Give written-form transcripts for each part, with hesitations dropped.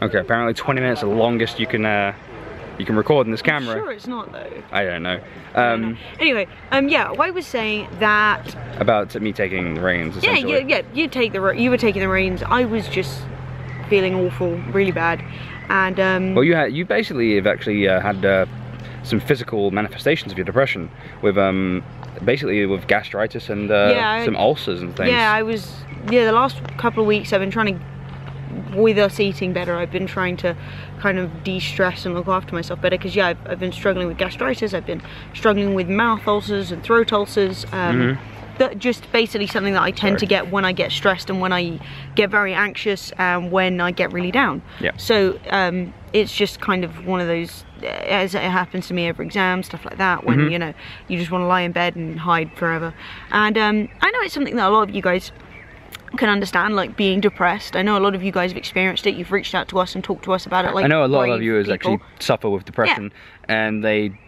Okay, apparently 20 minutes is the longest you can record in this camera. I'm sure it's not though. I don't know. Anyway, yeah, I was saying that about me taking the reins. Essentially. Yeah. You were taking the reins. I was just feeling awful, really bad, and well, you basically have actually had some physical manifestations of your depression with basically with gastritis and some ulcers and things. Yeah, the last couple of weeks I've been trying to, with us eating better, I've been trying to kind of de-stress and look after myself better, because yeah, I've been struggling with gastritis, I've been struggling with mouth ulcers and throat ulcers, that just basically something that I tend to get when I get stressed and when I get very anxious and when I get really down. Yeah. So it's just kind of one of those, as it happens to me over exams, stuff like that, when you know, you just want to lie in bed and hide forever. And I know it's something that a lot of you guys can understand, like being depressed. I know a lot of you guys have experienced it. You've reached out to us and talked to us about it. Like, I know a lot of viewers actually suffer with depression, and they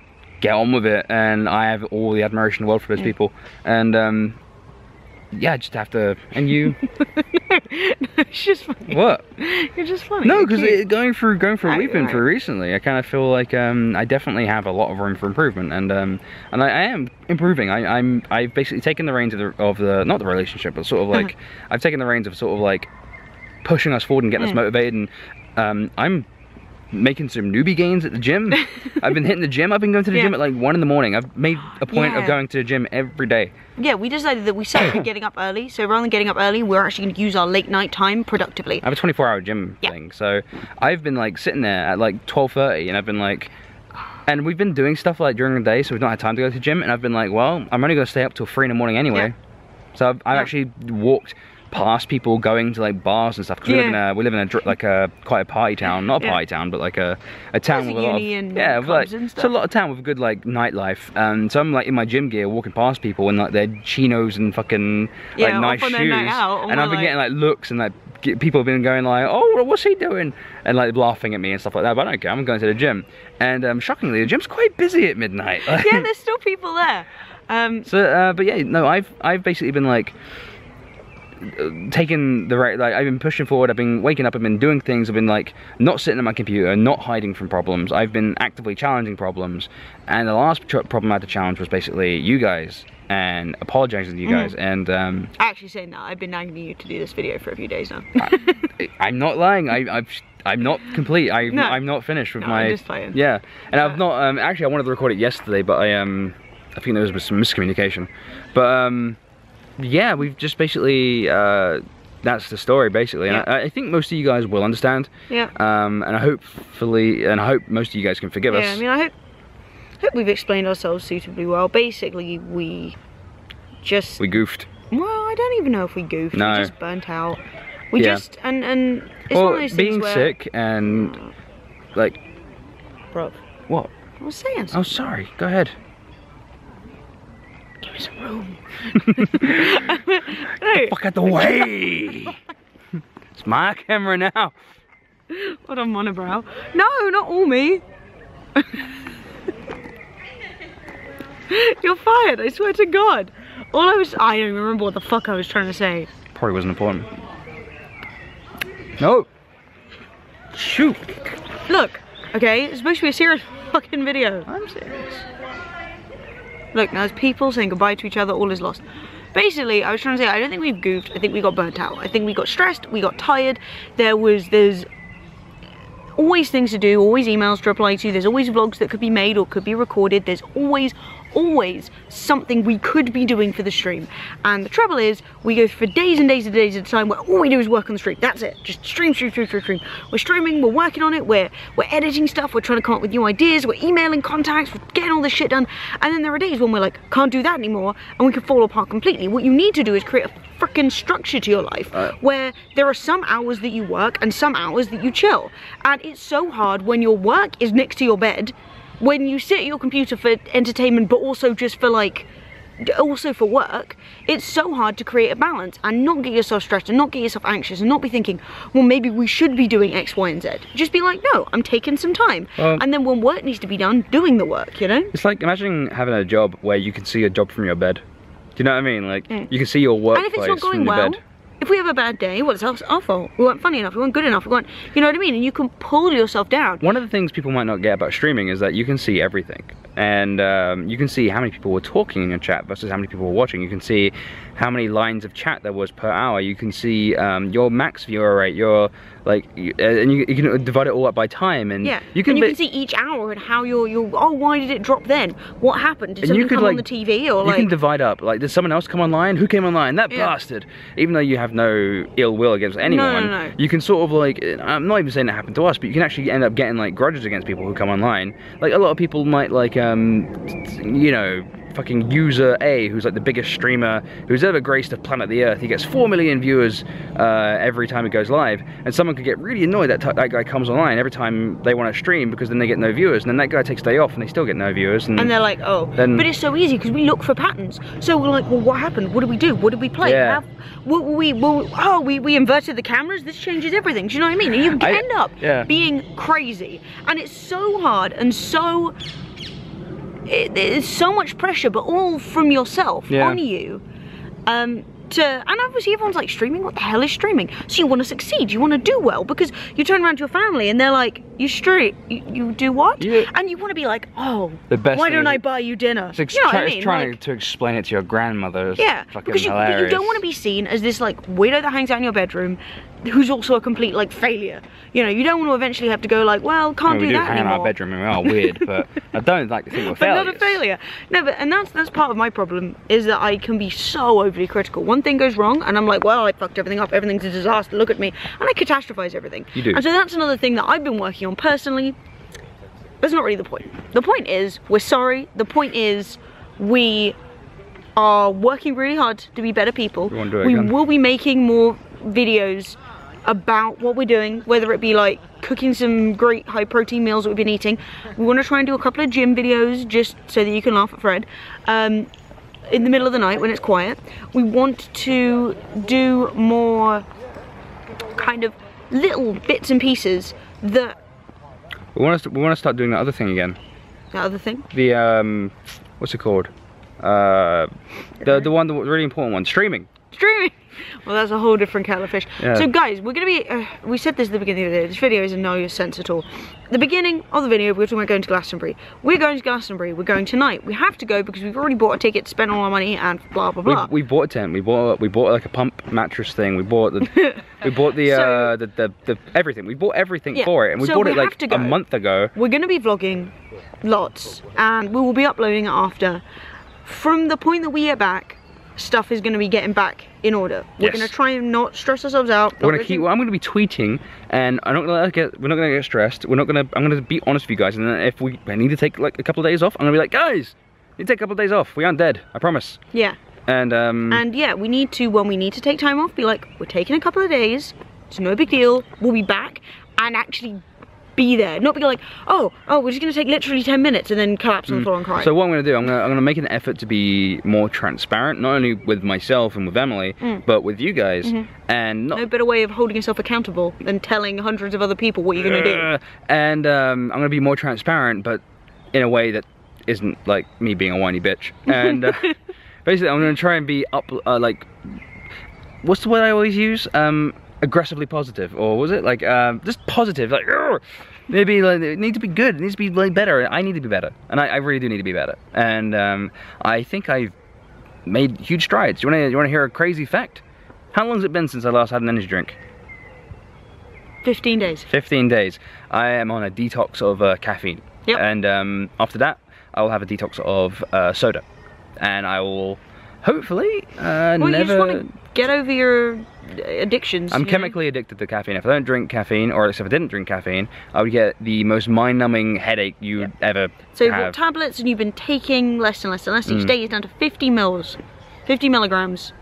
get on with it, and I have all the admiration in the world for those people. And yeah, I just have to. And you? No, it's just funny. What? You're just funny. No, because going through what we've been through recently, I kind of feel like I definitely have a lot of room for improvement, and I am improving. I've basically taken the reins of the not the relationship, but sort of like I've taken the reins of sort of like pushing us forward and getting us motivated, and I'm making some newbie gains at the gym. I've been hitting the gym. I've been going to the gym at like 1 in the morning. I've made a point of going to the gym every day. Yeah, we decided that we started getting up early. So rather than getting up early, we're actually going to use our late night time productively. I have a 24-hour gym thing. So I've been like sitting there at like 12:30, and I've been like, and we've been doing stuff like during the day, so we've not had time to go to the gym. And I've been like, well, I'm only going to stay up till 3 in the morning anyway. So I've actually walked past people going to like bars and stuff, because we live in a like quite a party town, not a party town, but like a town with a lot of it's a lot of town with a good like nightlife. And so I'm like in my gym gear walking past people in like their chinos and fucking like nice shoes, and I've been getting like looks, and like people have been going like, oh, what's he doing, and like laughing at me and stuff like that. But I don't care, I'm going to the gym. And shockingly, the gym's quite busy at midnight. Yeah, there's still people there. But yeah, no, I've basically been like taking the right, like I've been pushing forward, I've been waking up, I've been doing things, I've been like not sitting at my computer, not hiding from problems, I've been actively challenging problems. And the last problem I had to challenge was basically you guys, and apologizing to you guys, and actually saying that I've been nagging you to do this video for a few days now. I'm not lying, I'm not complete, I'm not finished with my, I'm just playing. Yeah, and I've not, actually I wanted to record it yesterday, but I think there was some miscommunication, but yeah, we've just basically, that's the story basically, and I think most of you guys will understand. Yeah. And I hope most of you guys can forgive us. Yeah, I mean, I hope we've explained ourselves suitably well. Basically, we goofed. Well, I don't even know if we goofed. No. We just burnt out. We just, and it's one of those things being where, sick and like, bruv. What? I was saying something. Oh, sorry. Go ahead. Give me some room. Get the fuck out the way! It's my camera now. What a monobrow. No, not all me. You're fired, I swear to God. I don't even remember what the fuck I was trying to say. Probably wasn't important. No. Shoot. Look, okay, it's supposed to be a serious fucking video. I'm serious. Look, now there's people saying goodbye to each other, all is lost. Basically, I was trying to say, I don't think we've goofed, I think we got burnt out. I think we got stressed, we got tired, there's always things to do, always emails to reply to, there's always vlogs that could be made or could be recorded, there's always something we could be doing for the stream. And the trouble is, we go for days and days and days at a time where all we do is work on the stream. That's it. Just stream. We're streaming, we're working on it, we're editing stuff, we're trying to come up with new ideas, we're emailing contacts, we're getting all this shit done. And then there are days when we're like, can't do that anymore, and we can fall apart completely. What you need to do is create a freaking structure to your life where there are some hours that you work and some hours that you chill. And it's so hard when your work is next to your bed, when you sit at your computer for entertainment, but also just for like, also for work. It's so hard to create a balance and not get yourself stressed and not get yourself anxious and not be thinking, well, maybe we should be doing X, Y, and Z. Just be like, no, I'm taking some time. And then when work needs to be done, doing the work, you know? It's like, imagine having a job where you can see your job from your bed. Do you know what I mean? Like, you can see your workplace from your bed. if we have a bad day, well, it's our fault. We weren't funny enough, we weren't good enough, we weren't, you know what I mean? And you can pull yourself down. One of the things people might not get about streaming is that you can see everything. And you can see how many people were talking in your chat versus how many people were watching. You can see how many lines of chat there was per hour. You can see your max viewer rate, your and you can divide it all up by time, and yeah, you can see each hour and how you're oh, why did it drop then? What happened? Did something come on the TV? Or you can divide up, like, did someone else come online? Who came online? That bastard. Even though you have no ill will against anyone, no. you can sort of like, I'm not even saying that happened to us, but you can actually end up getting like grudges against people who come online. Like, a lot of people might like you know, fucking user A, who's like the biggest streamer who's ever graced a planet the Earth. He gets 4 million viewers every time it goes live, and someone could get really annoyed that that guy comes online every time they want to stream, because then they get no viewers, and then that guy takes a day off and they still get no viewers, and they're like, oh, but it's so easy because we look for patterns. So we're like, well, what happened? What did we do? What did we play? Yeah. We inverted the cameras. This changes everything. Do you know what I mean? And you end up being crazy, and it's so hard and so. There's so much pressure, but all from yourself on you. And obviously everyone's like, streaming? What the hell is streaming? So you want to succeed, you want to do well, because you turn around to your family and they're like, you do what? Yeah. And you want to be like, oh, why don't I buy you dinner? It's you know what I mean? trying to explain it to your grandmother. Yeah, because you don't want to be seen as this like weirdo that hangs out in your bedroom, who's also a complete like failure. You know, you don't want to eventually have to go like, well, can't do that anymore. We do hang in our bedroom and we are weird, but I don't like to think we're failures. But not a failure. No, but and that's part of my problem, is that I can be so overly critical. One thing goes wrong and I'm like, well, I fucked everything up, everything's a disaster, look at me, and I catastrophize everything. You do. And so that's another thing that I've been working on personally. That's not really the point. The point is, we're sorry. The point is, we are working really hard to be better people. We will be making more videos about what we're doing, whether it be like cooking some great high protein meals that we've been eating. We want to try and do a couple of gym videos just so that you can laugh at Fred in the middle of the night when it's quiet. We want to do more kind of little bits and pieces that we want to start doing that other thing again. That other thing? The what's it called? The one, the really important one, streaming. Well, that's a whole different kettle of fish. Yeah. So guys, we're gonna be we said this at the beginning of the video, this video is in no sense at all. The beginning of the video, we're talking about going to Glastonbury. We're going to Glastonbury, we're going tonight. We have to go because we've already bought a ticket, spent all our money, and blah blah blah. We bought a tent, we bought like a pump mattress thing, we bought the the everything. We bought everything for it, and we bought it like a month ago. We're gonna be vlogging lots, and we will be uploading it after. From the point that we get back, stuff is going to be getting back in order. We're going to try and not stress ourselves out. We're going to keep. Well, I'm going to be tweeting, and we're not going to get stressed. I'm going to be honest with you guys, and then if I need to take like a couple of days off, I'm going to be like, guys, you take a couple of days off. We aren't dead. I promise. Yeah. And yeah, we need to, when we need to take time off, be like, we're taking a couple of days. It's no big deal. We'll be back and actually be there, not be like, oh, we're just gonna take literally 10 minutes and then collapse on the floor and cry. So what I'm gonna do, I'm gonna make an effort to be more transparent, not only with myself and with Emily, but with you guys. And no better way of holding yourself accountable than telling hundreds of other people what you're gonna do. And I'm gonna be more transparent, but in a way that isn't like me being a whiny bitch. And basically, I'm gonna try and be like, what's the word I always use? Aggressively positive, or was it like just positive, like maybe like, it needs to be good, it needs to be like better. I need to be better, and I really do need to be better. And I think I've made huge strides. You want to hear a crazy fact? How long has it been since I last had an energy drink? 15 days. 15 days. I am on a detox of caffeine. Yep. And after that, I will have a detox of soda, and I will hopefully well, you just want to get over your addictions. I'm chemically addicted to caffeine. If I don't drink caffeine, or if I didn't drink caffeine, I would get the most mind-numbing headache you'd ever So you've got tablets, and you've been taking less and less and less. Each day is down to 50 milligrams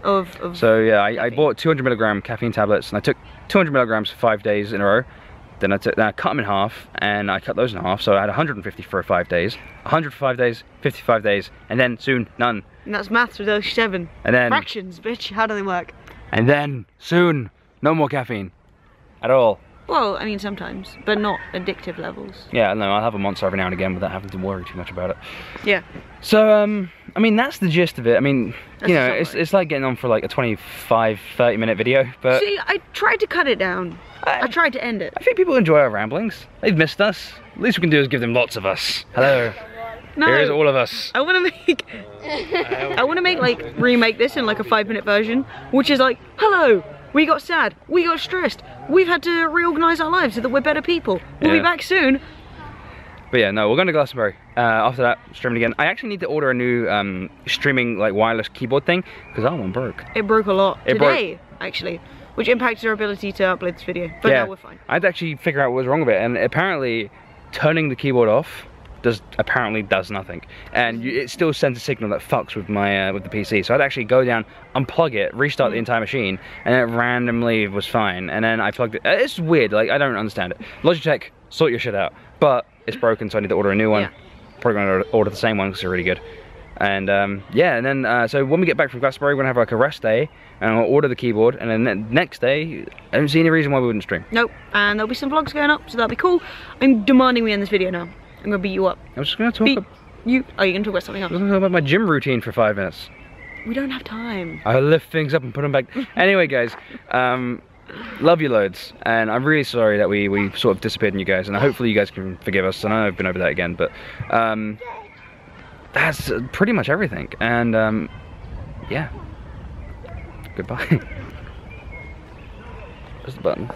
of So yeah, I bought 200 milligram caffeine tablets, and I took 200 milligrams for 5 days in a row. Then I cut them in half, and I cut those in half, so I had 150 for 5 days, 100 for 5 days, 55 days, and then soon, none. And that's maths with those 7. And then fractions, bitch, how do they work? And then, soon, no more caffeine. At all. Well, I mean sometimes, but not addictive levels. Yeah, no, I'll have a monster every now and again without having to worry too much about it. Yeah. So, I mean, that's the gist of it. I mean, That's you know, the summary. it's like getting on for like a 25, 30-minute video, but See, I tried to cut it down. I tried to end it. I think people enjoy our ramblings. They've missed us. The least we can do is give them lots of us. Hello. No. Here's all of us. I want to make, like, remake this in like a 5-minute version, which is like, hello, we got sad, we got stressed, we've had to reorganize our lives so that we're better people. We'll be Yeah. back soon. But yeah, no, we're going to Glastonbury. After that, streaming again. I actually need to order a new streaming like wireless keyboard thing because that one broke. It broke a lot It today, actually, which impacted our ability to upload this video. But Yeah, now we're fine. I had to actually figure out what was wrong with it, and apparently turning the keyboard off does nothing, and it still sends a signal that fucks with my with the PC. So I'd actually go down, unplug it, restart the entire machine, and it randomly was fine. And then I plugged it. It's weird. Like I don't understand it. Logitech, sort your shit out. But it's broken, so I need to order a new one. Yeah. Probably gonna order the same one because they're really good. And yeah, and then so when we get back from Glastonbury, we're gonna have like a rest day, and I'll order the keyboard. And then the next day, I don't see any reason why we wouldn't stream. Nope, and there'll be some vlogs going up, so that'll be cool. I'm demanding we end this video now. I'm gonna beat you up. I'm just gonna talk. Beat you. Oh, you're gonna talk about something else. I'm gonna talk about my gym routine for 5 minutes. We don't have time. I lift things up and put them back. Anyway, guys, love you loads, and I'm really sorry that we sort of disappeared on you guys, and hopefully you guys can forgive us. I know I've been over that again, but that's pretty much everything. And yeah, goodbye. Press the button.